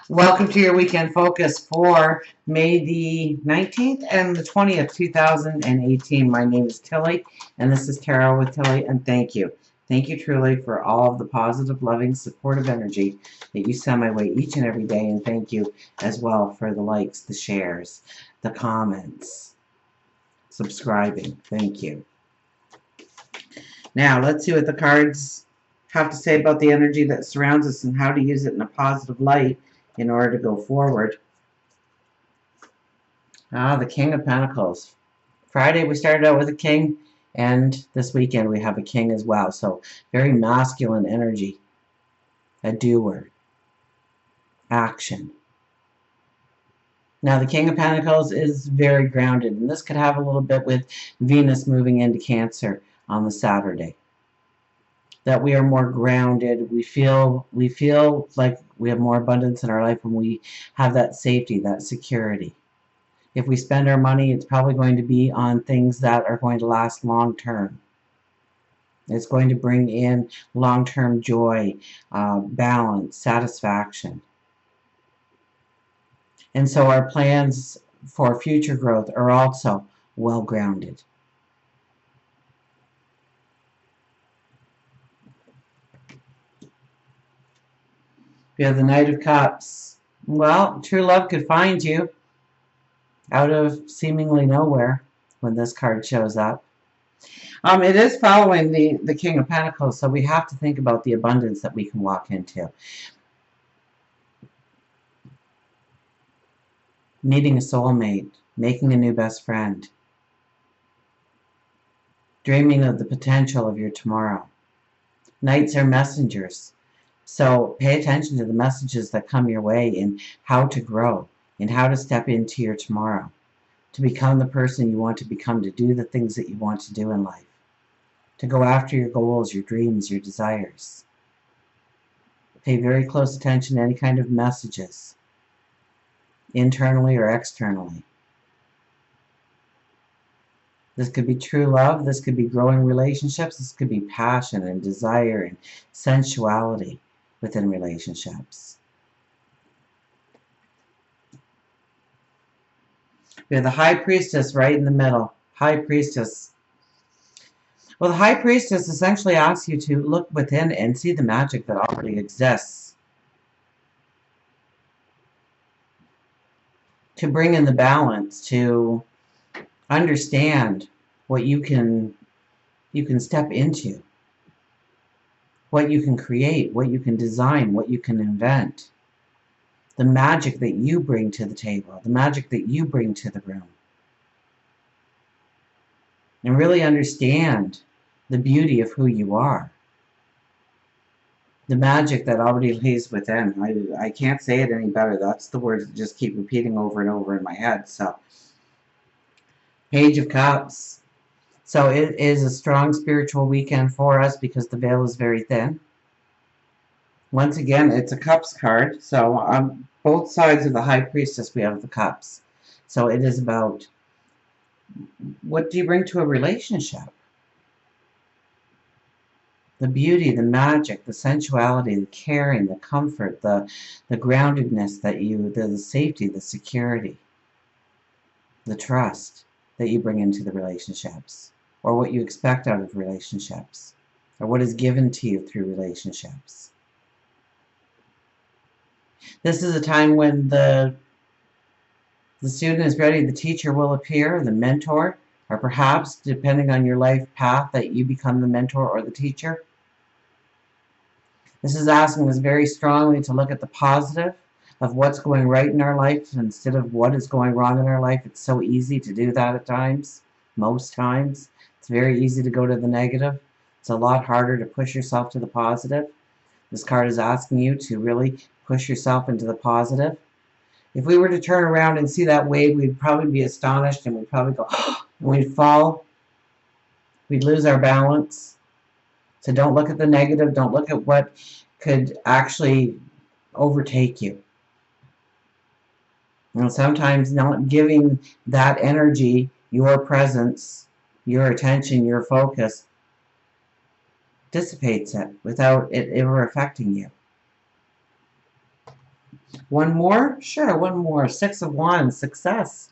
Welcome to your weekend focus for May the 19th and the 20th, 2018. My name is Tilly, and this is Tarot with Tilly, and thank you. Thank you truly for all of the positive, loving, supportive energy that you send my way each and every day, and thank you as well for the likes, the shares, the comments, subscribing. Thank you. Now, let's see what the cards have to say about the energy that surrounds us and how to use it in a positive light in order to go forward. The King of Pentacles. Friday we started out with a king, and this weekend we have a king as well. So very masculine energy. A doer. Action. Now the King of Pentacles is very grounded, and this could have a little bit with Venus moving into Cancer on the Saturday. That we are more grounded. We feel like we have more abundance in our life when we have that safety, that security. If we spend our money, it's probably going to be on things that are going to last long term. It's going to bring in long-term joy, balance, satisfaction. And so our plans for future growth are also well-grounded. We have the Knight of Cups. Well, true love could find you out of seemingly nowhere when this card shows up. It is following the King of Pentacles, so we have to think about the abundance that we can walk into. Meeting a soulmate, making a new best friend, dreaming of the potential of your tomorrow. Knights are messengers, so pay attention to the messages that come your way in how to grow, in how to step into your tomorrow, to become the person you want to become, to do the things that you want to do in life, to go after your goals, your dreams, your desires. Pay very close attention to any kind of messages, internally or externally. This could be true love, this could be growing relationships, this could be passion and desire and sensuality within relationships. We have the High Priestess right in the middle. High Priestess. Well, the High Priestess essentially asks you to look within and see the magic that already exists. To bring in the balance, to understand what you can step into, what you can create, what you can design, what you can invent. The magic that you bring to the table, the magic that you bring to the room. And really understand the beauty of who you are. The magic that already lays within. I can't say it any better. That's the words that just keep repeating over and over in my head. So, Page of Cups. So it is a strong spiritual weekend for us because the veil is very thin. Once again, it's a Cups card. So on both sides of the High Priestess, we have the Cups. So it is about, what do you bring to a relationship? The beauty, the magic, the sensuality, the caring, the comfort, the groundedness that the safety, the security, the trust that you bring into the relationships, or what you expect out of relationships, or what is given to you through relationships. This is a time when the student is ready, the teacher will appear, the mentor, or perhaps, depending on your life path, that you become the mentor or the teacher. This is asking us very strongly to look at the positive of what's going right in our life instead of what is going wrong in our life. It's so easy to do that at times, most times. It's very easy to go to the negative. It's a lot harder to push yourself to the positive. This card is asking you to really push yourself into the positive. If we were to turn around and see that wave, we'd probably be astonished and we'd probably go, and we'd fall. We'd lose our balance. So don't look at the negative. Don't look at what could actually overtake you. And sometimes not giving that energy, your presence, your attention, your focus, dissipates it without it ever affecting you. One more? Sure, one more. Six of Wands, success.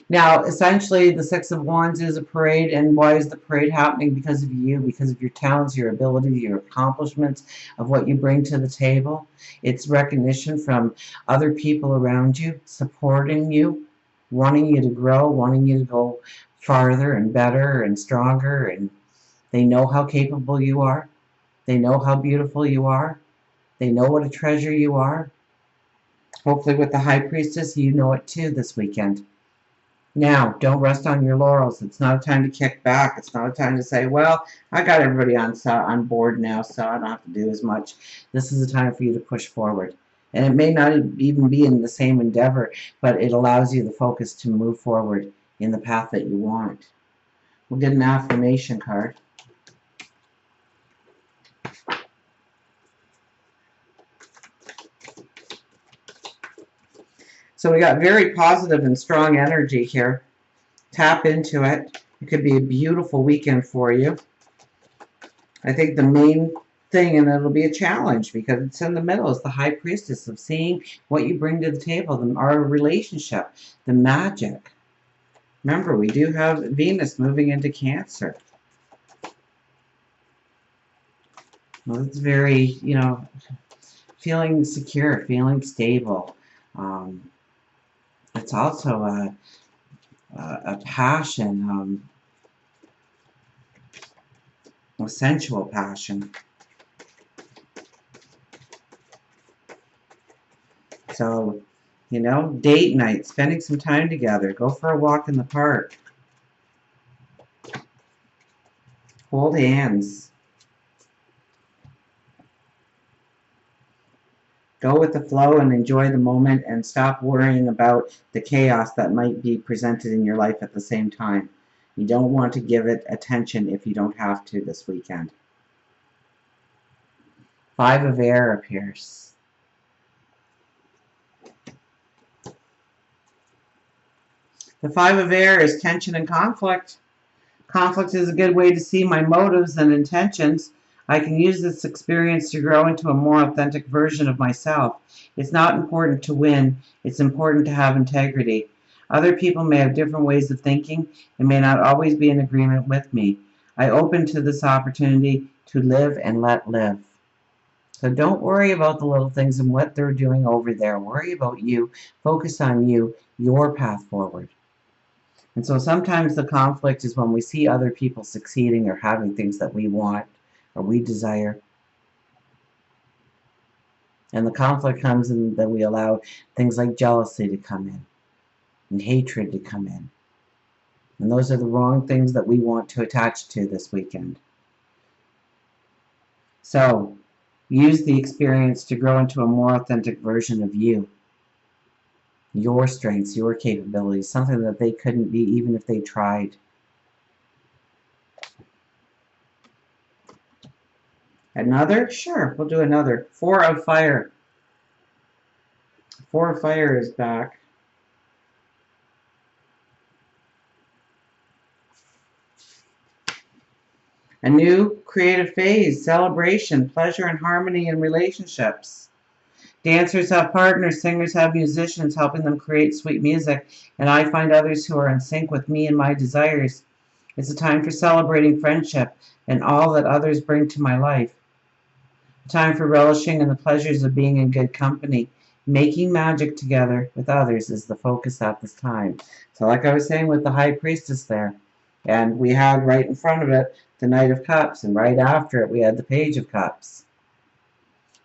Now, essentially, the Six of Wands is a parade, and why is the parade happening? Because of you, because of your talents, your abilities, your accomplishments, of what you bring to the table. It's recognition from other people around you, supporting you, wanting you to grow, wanting you to go farther and better and stronger, and they know how capable you are. They know how beautiful you are. They know what a treasure you are. Hopefully with the High Priestess, you know it too this weekend. Now, don't rest on your laurels. It's not a time to kick back. It's not a time to say, well, I got everybody on board now, so I don't have to do as much. This is a time for you to push forward. And it may not even be in the same endeavor, but it allows you the focus to move forward in the path that you want. We'll get an affirmation card. So we got very positive and strong energy here. Tap into it. It could be a beautiful weekend for you. I think the main thing, and it'll be a challenge because it's in the middle, is the High Priestess of seeing what you bring to the table, our relationship, the magic. Remember, we do have Venus moving into Cancer. Well, it's very, you know, feeling secure, feeling stable. It's also a passion, a sensual passion. So, you know, date night, spending some time together. Go for a walk in the park. Hold hands. Go with the flow and enjoy the moment and stop worrying about the chaos that might be presented in your life at the same time. You don't want to give it attention if you don't have to this weekend. Five of Air appears. The Five of Air is tension and conflict. Conflict is a good way to see my motives and intentions. I can use this experience to grow into a more authentic version of myself. It's not important to win. It's important to have integrity. Other people may have different ways of thinking and may not always be in agreement with me. I open to this opportunity to live and let live. So don't worry about the little things and what they're doing over there. Worry about you. Focus on you, your path forward. And so sometimes the conflict is when we see other people succeeding or having things that we want or we desire. And the conflict comes in that we allow things like jealousy to come in and hatred to come in. And those are the wrong things that we want to attach to this weekend. So use the experience to grow into a more authentic version of you. Your strengths, your capabilities, something that they couldn't be even if they tried. Another? Sure, we'll do another. Four of Fire. Four of Fire is back. A new creative phase, celebration, pleasure and harmony in relationships. Dancers have partners, singers have musicians, helping them create sweet music, and I find others who are in sync with me and my desires. It's a time for celebrating friendship and all that others bring to my life. A time for relishing in the pleasures of being in good company. Making magic together with others is the focus at this time. So like I was saying with the High Priestess there, and we had right in front of it the Knight of Cups, and right after it we had the Page of Cups.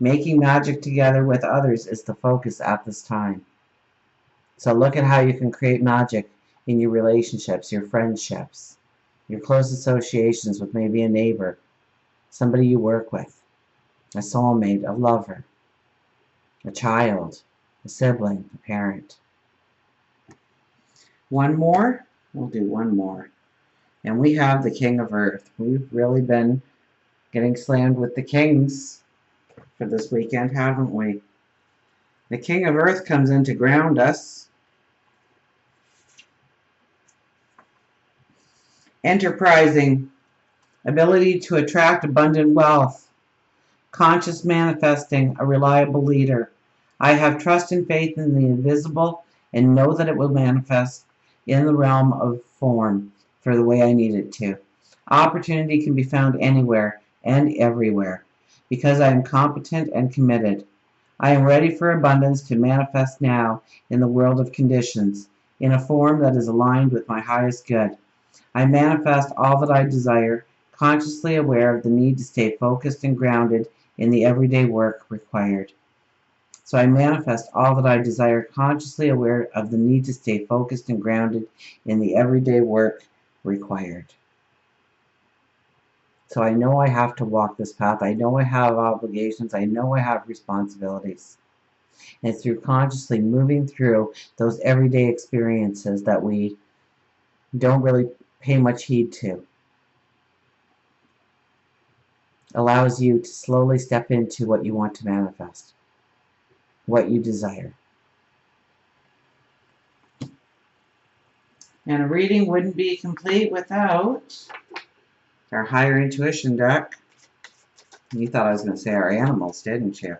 Making magic together with others is the focus at this time. So look at how you can create magic in your relationships, your friendships, your close associations with maybe a neighbor, somebody you work with, a soulmate, a lover, a child, a sibling, a parent. One more? We'll do one more. And we have the King of Earth. We've really been getting slammed with the kings for this weekend, haven't we? The King of Earth comes in to ground us. Enterprising, ability to attract abundant wealth. Conscious manifesting, a reliable leader. I have trust and faith in the invisible and know that it will manifest in the realm of form for the way I need it to. Opportunity can be found anywhere and everywhere because I am competent and committed. I am ready for abundance to manifest now in the world of conditions, in a form that is aligned with my highest good. I manifest all that I desire, consciously aware of the need to stay focused and grounded in the everyday work required. So I manifest all that I desire, consciously aware of the need to stay focused and grounded in the everyday work required. So I know I have to walk this path. I know I have obligations. I know I have responsibilities. And it's through consciously moving through those everyday experiences that we don't really pay much heed to. Allows you to slowly step into what you want to manifest, what you desire. And a reading wouldn't be complete without our higher intuition deck. You thought I was going to say our animals, didn't you?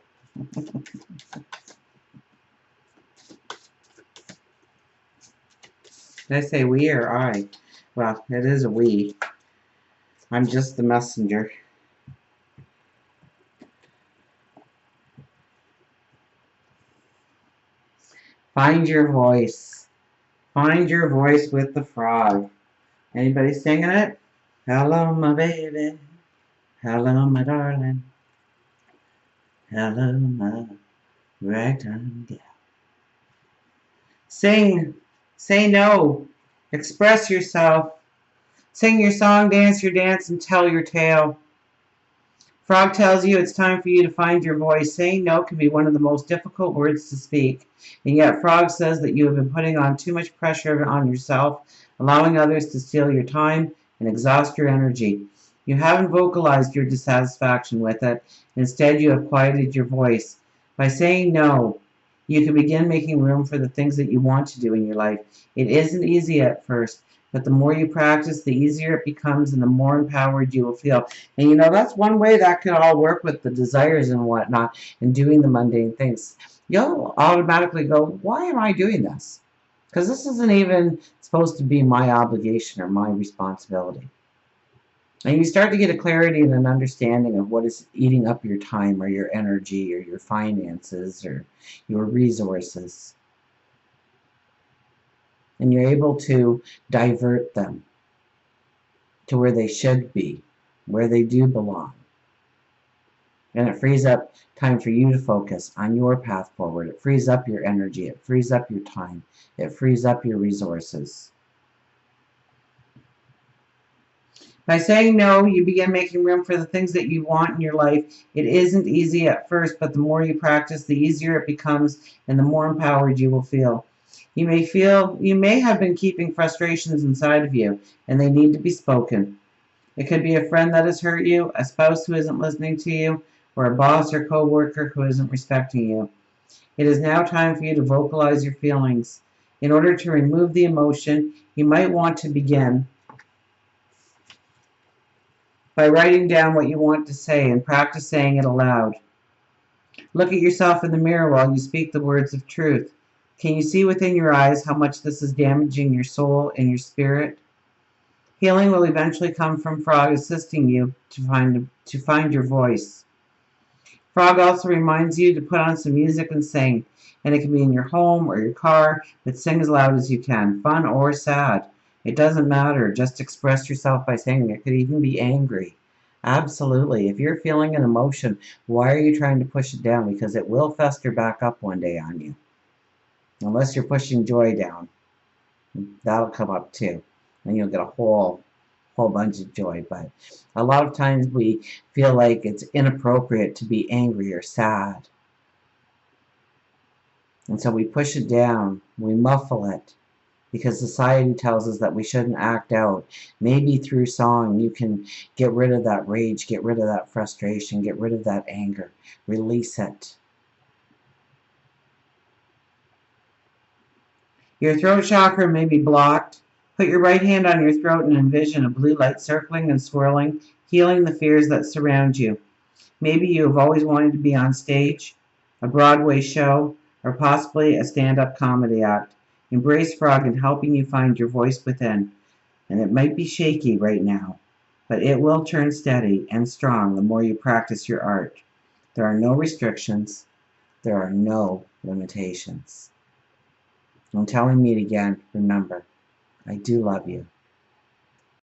Did I say we or I? Well, it is a we. I'm just the messenger. Find your voice. Find your voice with the frog. Anybody singing it? Hello, my baby. Hello, my darling. Hello, my ragtime gal. Sing. Say no. Express yourself. Sing your song, dance your dance, and tell your tale. Frog tells you it's time for you to find your voice. Saying no can be one of the most difficult words to speak, and yet Frog says that you have been putting on too much pressure on yourself, allowing others to steal your time and exhaust your energy. You haven't vocalized your dissatisfaction with it. Instead, you have quieted your voice. By saying no, you can begin making room for the things that you want to do in your life. It isn't easy at first, but the more you practice, the easier it becomes and the more empowered you will feel. And you know, that's one way that could all work with the desires and whatnot and doing the mundane things. You'll automatically go, why am I doing this? Because this isn't even supposed to be my obligation or my responsibility. And you start to get a clarity and an understanding of what is eating up your time or your energy or your finances or your resources. And you're able to divert them to where they should be, where they do belong. And it frees up time for you to focus on your path forward. It frees up your energy. It frees up your time. It frees up your resources. By saying no, you begin making room for the things that you want in your life. It isn't easy at first, but the more you practice, the easier it becomes and the more empowered you will feel. You may have been keeping frustrations inside of you, and they need to be spoken. It could be a friend that has hurt you, a spouse who isn't listening to you, or a boss or co-worker who isn't respecting you. It is now time for you to vocalize your feelings. In order to remove the emotion, you might want to begin by writing down what you want to say and practice saying it aloud. Look at yourself in the mirror while you speak the words of truth. Can you see within your eyes how much this is damaging your soul and your spirit? Healing will eventually come from Frog assisting you to find your voice. Frog also reminds you to put on some music and sing, and it can be in your home or your car, but sing as loud as you can, fun or sad. It doesn't matter, just express yourself by singing. It could even be angry. Absolutely. If you're feeling an emotion, why are you trying to push it down? Because it will fester back up one day on you. Unless you're pushing joy down. That'll come up too. And you'll get a whole bunch of joy. But a lot of times we feel like it's inappropriate to be angry or sad. And so we push it down. We muffle it. Because society tells us that we shouldn't act out. Maybe through song you can get rid of that rage, get rid of that frustration, get rid of that anger. Release it. Your throat chakra may be blocked. Put your right hand on your throat and envision a blue light circling and swirling, healing the fears that surround you. Maybe you have always wanted to be on stage, a Broadway show, or possibly a stand-up comedy act. Embrace Frog in helping you find your voice within, and it might be shaky right now, but it will turn steady and strong the more you practice your art. There are no restrictions. There are no limitations. Until we meet again, remember, I do love you.